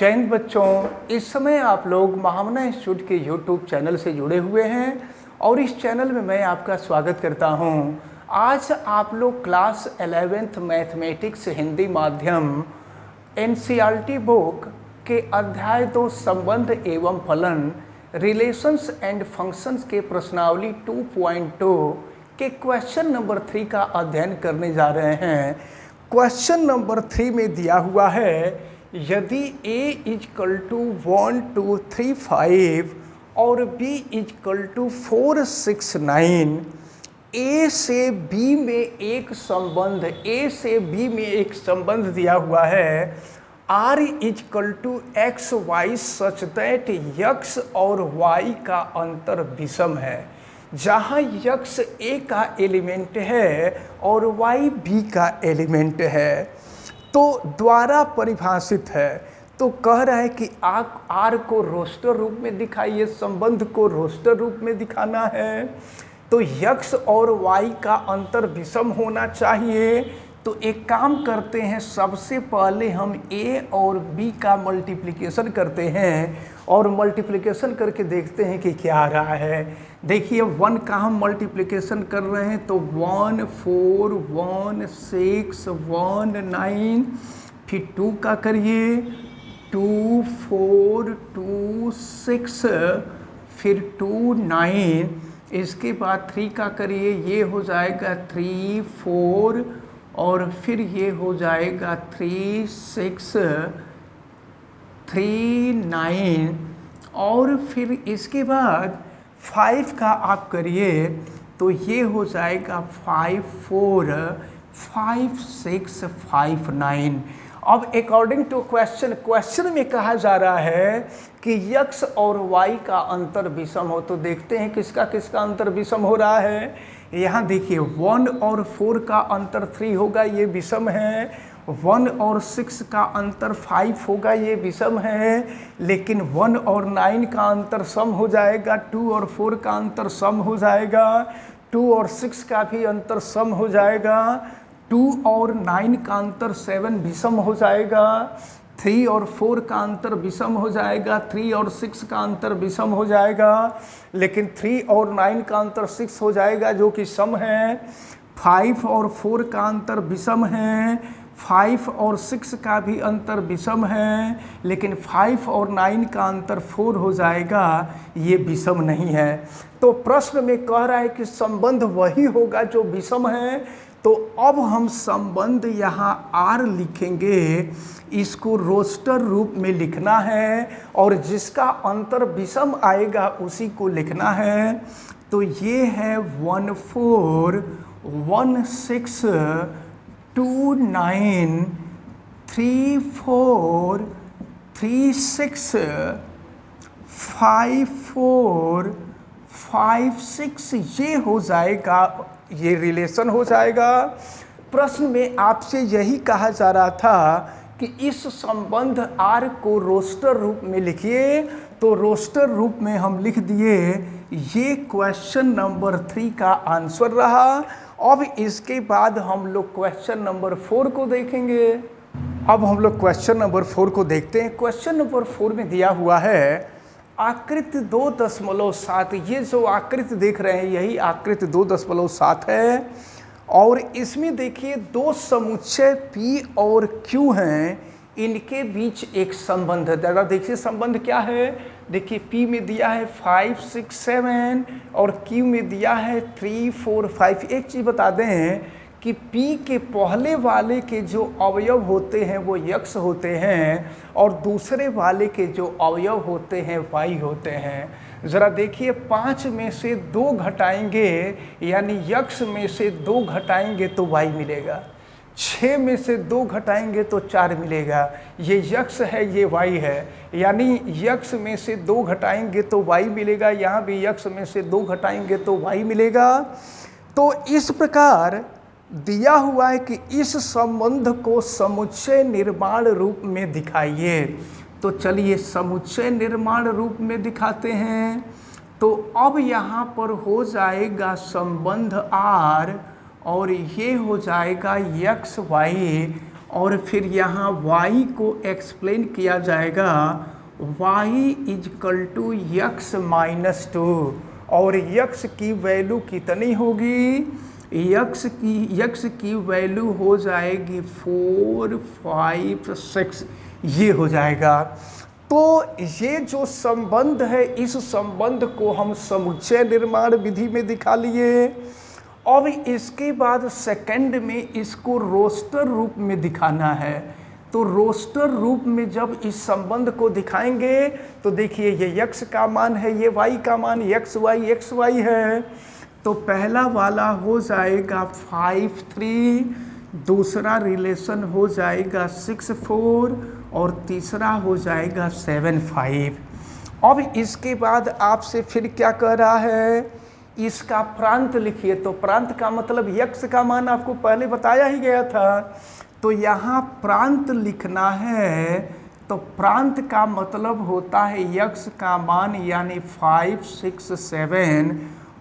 जय हिंद बच्चों, इस समय आप लोग महामना इंस्टीट्यूट के यूट्यूब चैनल से जुड़े हुए हैं और इस चैनल में मैं आपका स्वागत करता हूं। आज आप लोग क्लास 11th मैथमेटिक्स हिंदी माध्यम एनसीईआरटी बुक के अध्याय 2 संबंध एवं फलन रिलेशंस एंड फंक्शंस के प्रश्नावली 2.2 के क्वेश्चन नंबर 3 का अध्ययन करने जा रहे हैं। क्वेश्चन नंबर 3 में दिया हुआ है, यदि a इजकल टू 1 2 3 5 और b इजकल टू 4 6 9, a से b में एक संबंध दिया हुआ है r is equal to x y such that x और y का अंतर विषम है, जहाँ x a का एलिमेंट है और y b का एलिमेंट है तो द्वारा परिभाषित है। तो कह रहा है कि आर को रोस्टर रूप में दिखाइए, संबंध को रोस्टर रूप में दिखाना है। तो x और y का अंतर विषम होना चाहिए। तो एक काम करते हैं, सबसे पहले हम a और b का मल्टीप्लिकेशन करते हैं और मल्टीप्लिकेशन करके देखते हैं कि क्या आ रहा है। देखिए 1 का हम मल्टीप्लिकेशन कर रहे हैं तो 1 4 1 6 1 9, फिर 2 का करिए 2 4 2 6, फिर 2 9, इसके बाद 3 का करिए, ये हो जाएगा 3 4 और फिर ये हो जाएगा 3 6 3 9 और फिर इसके बाद 5 का आप करिए तो ये हो जाएगा 5 4 5 6 5 9। अब अकॉर्डिंग टू क्वेश्चन में कहा जा रहा है कि x और y का अंतर विषम हो। तो देखते हैं किसका किसका अंतर विषम हो रहा है। यहाँ देखिए 1 और 4 का अंतर 3 होगा, ये विषम है। 1 और 6 का अंतर 5 होगा, ये विषम है। लेकिन 1 और 9 का अंतर सम हो जाएगा, 2 और 4 का अंतर सम हो जाएगा, 2 और 6 का भी अंतर सम हो जाएगा, 2 और 9 का अंतर 7 विषम हो जाएगा, 3 और 4 का अंतर विषम हो जाएगा, 3 और 6 का अंतर विषम हो जाएगा, लेकिन 3 और 9 का अंतर 6 हो जाएगा जो कि सम है। 5 और 4 का अंतर विषम है, 5 और 6 का भी अंतर विषम है, लेकिन 5 और 9 का अंतर 4 हो जाएगा, ये विषम नहीं है। तो प्रश्न में कह रहा है कि संबंध वही होगा जो विषम है। तो अब हम संबंध यहाँ R लिखेंगे, इसको रोस्टर रूप में लिखना है और जिसका अंतर विषम आएगा उसी को लिखना है। तो ये है 1 4 1 6 2 9 3 4 3 6 5 4 5 6, ये हो जाएगा, ये रिलेशन हो जाएगा। प्रश्न में आपसे यही कहा जा रहा था कि इस संबंध R को रोस्टर रूप में लिखिए। तो रोस्टर रूप में हम लिख दिए, ये क्वेश्चन नंबर 3 का आंसर रहा। अब इसके बाद हम लोग क्वेश्चन नंबर 4 को देखेंगे। अब हम लोग क्वेश्चन नंबर 4 को देखते हैं। क्वेश्चन नंबर 4 में दिया हुआ है आकृति 2.7। ये जो आकृति देख रहे हैं यही आकृति 2.7 है और इसमें देखिए दो समुच्चय P और Q हैं, इनके बीच एक संबंध है। जरा देखिए संबंध क्या है। देखिए P में दिया है 5 6 7 और Q में दिया है 3 4 5। एक चीज़ बता दें कि P के पहले वाले के जो अवयव होते हैं वो x होते हैं और दूसरे वाले के जो अवयव होते हैं y होते हैं। ज़रा देखिए 5 में से 2 घटाएंगे यानी x में से 2 घटाएंगे तो y मिलेगा, 6 में से 2 घटाएंगे तो 4 मिलेगा। ये x है, ये y है, यानी x में से 2 घटाएंगे तो y मिलेगा, यहाँ भी x में से 2 घटाएंगे तो y मिलेगा। तो इस प्रकार दिया हुआ है कि इस संबंध को समुच्चय निर्माण रूप में दिखाइए। तो चलिए समुच्चय निर्माण रूप में दिखाते हैं। तो अब यहाँ पर हो जाएगा संबंध R और ये हो जाएगा x y और फिर यहाँ y को एक्सप्लेन किया जाएगा y is equal to x minus 2, और यक्स की वैल्यू कितनी होगी? यक्स की वैल्यू हो जाएगी 4, 5, 6, ये हो जाएगा। तो ये जो संबंध है, इस संबंध को हम समुच्चय निर्माण विधि में दिखा लिए। अब इसके बाद सेकंड में इसको रोस्टर रूप में दिखाना है। तो रोस्टर रूप में जब इस संबंध को दिखाएंगे तो देखिए ये यक्स का मान है, ये वाई का मान, एक्स वाई है। तो पहला वाला हो जाएगा 5, 3, दूसरा रिलेशन हो जाएगा 6, 4, और तीसरा हो जाएगा 7, 5। अब इसके बाद आपसे फिर क्या कह रहा है? इसका प्रांत लिखिए। तो प्रांत का मतलब यक्स का मान आपको पहले बताया ही गया था। तो यहाँ प्रांत लिखना है। तो प्रांत का मतलब होता है यक्स का मान, यानी 5, 6, 7,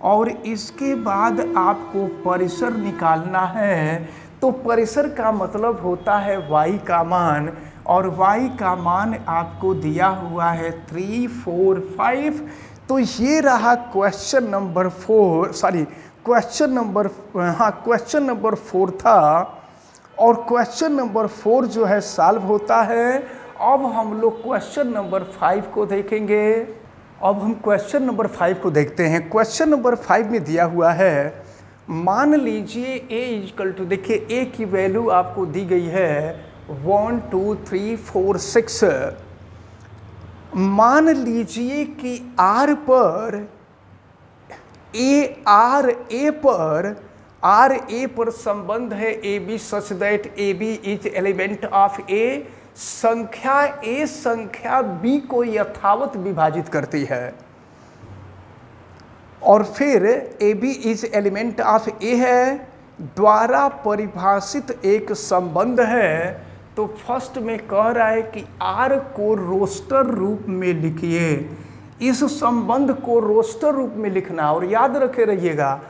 और इसके बाद आपको परिसर निकालना है। तो परिसर का मतलब होता है y का मान, और y का मान आपको दिया हुआ है 3, 4, 5। तो ये रहा क्वेश्चन नंबर 4, क्वेश्चन नंबर 4 था। और क्वेश्चन नंबर 4 जो है सॉल्व होता है। अब हम लोग क्वेश्चन नंबर 5 को देखेंगे। अब हम क्वेश्चन नंबर 5 को देखते हैं। क्वेश्चन नंबर 5 में दिया हुआ है, मान लीजिए a इजकल टू, देखिए a की वैल्यू आपको दी गई है 1, 2, 3, 4, 6। मान लीजिए कि R पर A पर संबंध है AB such that AB is element of A। संख्या B को यथावत विभाजित करती है, और फिर AB is element of A है, द्वारा परिभाषित एक संबंध है। तो फर्स्ट में कह रहा है कि R को रोस्टर रूप में लिखिए। इस संबंध को रोस्टर रूप में लिखना, और याद रखे रहिएगा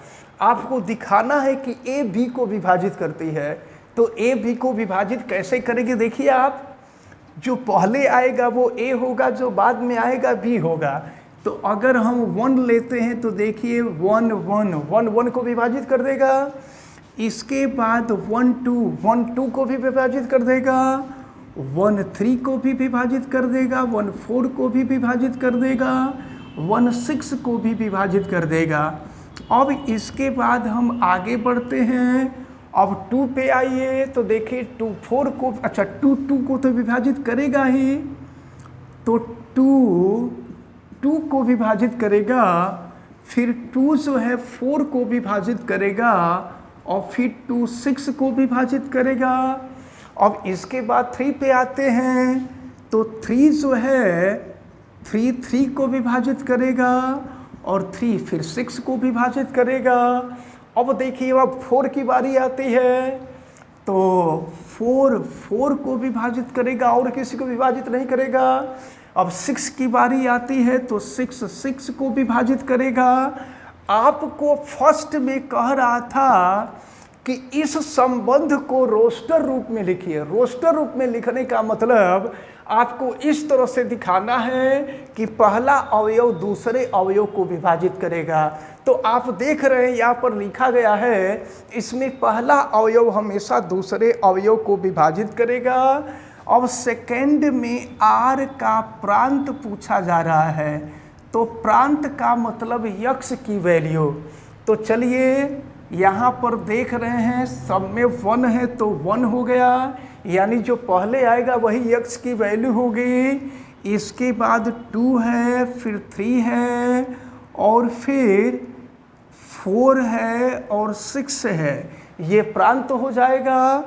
आपको दिखाना है कि A B को विभाजित करती है। तो A B को विभाजित कैसे करेंगे? देखिए आप, जो पहले आएगा वो A होगा, जो बाद में आएगा B होगा। तो अगर हम 1 लेते हैं तो देखिए 1, 1 को विभाजित कर देगा। इसके बाद 1, 2 को भी विभाजित कर देगा, 1, 3 को भी विभाजित कर देगा, 1, 4 को भी विभाजित कर देगा, 1, 6 को भी विभाजित कर देगा। अब इसके बाद हम आगे बढ़ते हैं। अब 2 पे आइए तो देखिए 2, 4 को, अच्छा 2 को तो विभाजित करेगा ही। तो 2 को विभाजित करेगा, फिर 2 जो है 4 को विभाजित करेगा, और फिर 2 6 को विभाजित करेगा। अब इसके बाद 3 पे आते हैं। तो 3 जो है 3 को विभाजित करेगा, और 3 फिर 6 को विभाजित करेगा। अब देखिए अब 4 की बारी आती है। तो 4 को विभाजित करेगा, और किसी को विभाजित नहीं करेगा। अब 6 की बारी आती है तो 6 को विभाजित करेगा। आपको फर्स्ट में कह रहा था कि इस संबंध को रोस्टर रूप में लिखिए। रोस्टर रूप में लिखने का मतलब आपको इस तरह से दिखाना है कि पहला अवयव दूसरे अवयव को विभाजित करेगा। तो आप देख रहे हैं यहाँ पर लिखा गया है, इसमें पहला अवयव हमेशा दूसरे अवयव को विभाजित करेगा। अब सेकंड में R का प्रांत पूछा जा रहा है। तो प्रांत का मतलब यक्स की वैल्यू। तो चलिए यहाँ पर देख रहे हैं सब में 1 है तो 1 हो गया, यानी जो पहले आएगा वही यक्स की वैल्यू होगी। इसके बाद 2 है, फिर 3 है, और फिर 4 है, और 6 है। ये प्रांत हो जाएगा।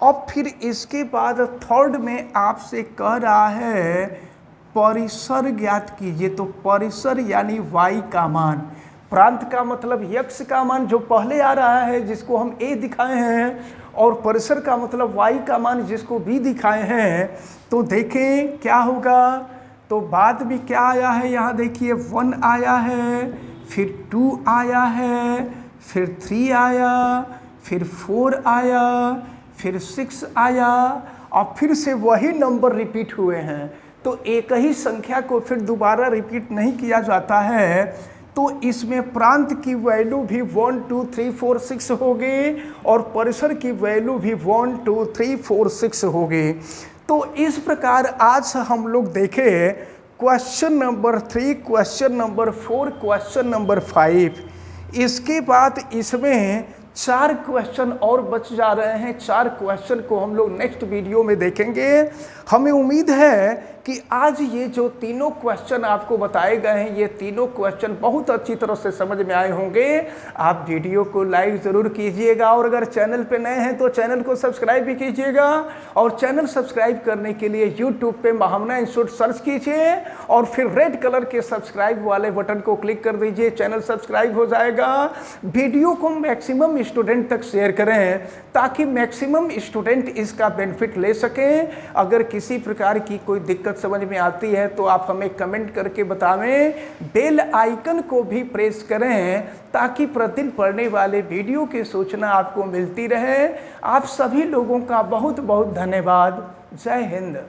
अब फिर इसके बाद थर्ड में आपसे कह रहा है परिसर ज्ञात कीजिए। तो परिसर यानी y का मान, प्रांत का मतलब यक्स का मान जो पहले आ रहा है जिसको हम a दिखाए हैं, और परिसर का मतलब y का मान जिसको b दिखाए हैं। तो देखें क्या होगा। तो बाद में क्या आया है, यहाँ देखिए 1 आया है, फिर 2 आया है, फिर 3 आया, फिर 4 आया, फिर 6 आया और फिर से वही नंबर रिपीट हुए हैं। तो एक ही संख्या को फिर दोबारा रिपीट नहीं किया जाता है, तो इसमें प्रांत की वैल्यू भी 1 2 3 4 6 होगी और परिसर की वैल्यू भी 1 2 3 4 6 होगी। तो इस प्रकार आज हम लोग देखें question number 3, question number 4, question number 5। इसके बाद इसमें 4 क्वेश्चन और बच जा रहे हैं। 4 क्वेश्चन को हम लोग नेक्स्ट वीडियो में देखेंगे। हमें उम्मीद है कि आज ये जो तीनों क्वेश्चन आपको बताए गए हैं, ये तीनों क्वेश्चन बहुत अच्छी तरह से समझ में आए होंगे। आप वीडियो को लाइक ज़रूर कीजिएगा और अगर चैनल पे नए हैं तो चैनल को सब्सक्राइब भी कीजिएगा। और चैनल सब्सक्राइब करने के लिए यूट्यूब पे महामना इंस्टीट्यूट सर्च कीजिए और फिर रेड कलर के सब्सक्राइब वाले बटन को क्लिक कर दीजिए, चैनल सब्सक्राइब हो जाएगा। वीडियो को मैक्सिमम स्टूडेंट तक शेयर करें ताकि मैक्सिमम स्टूडेंट इसका बेनिफिट ले सकें। अगर किसी प्रकार की कोई दिक्कत समझ में आती है तो आप हमें कमेंट करके बतावें। बेल आइकन को भी प्रेस करें ताकि प्रतिदिन पढ़ने वाले वीडियो की सूचना आपको मिलती रहे। आप सभी लोगों का बहुत बहुत धन्यवाद। जय हिंद।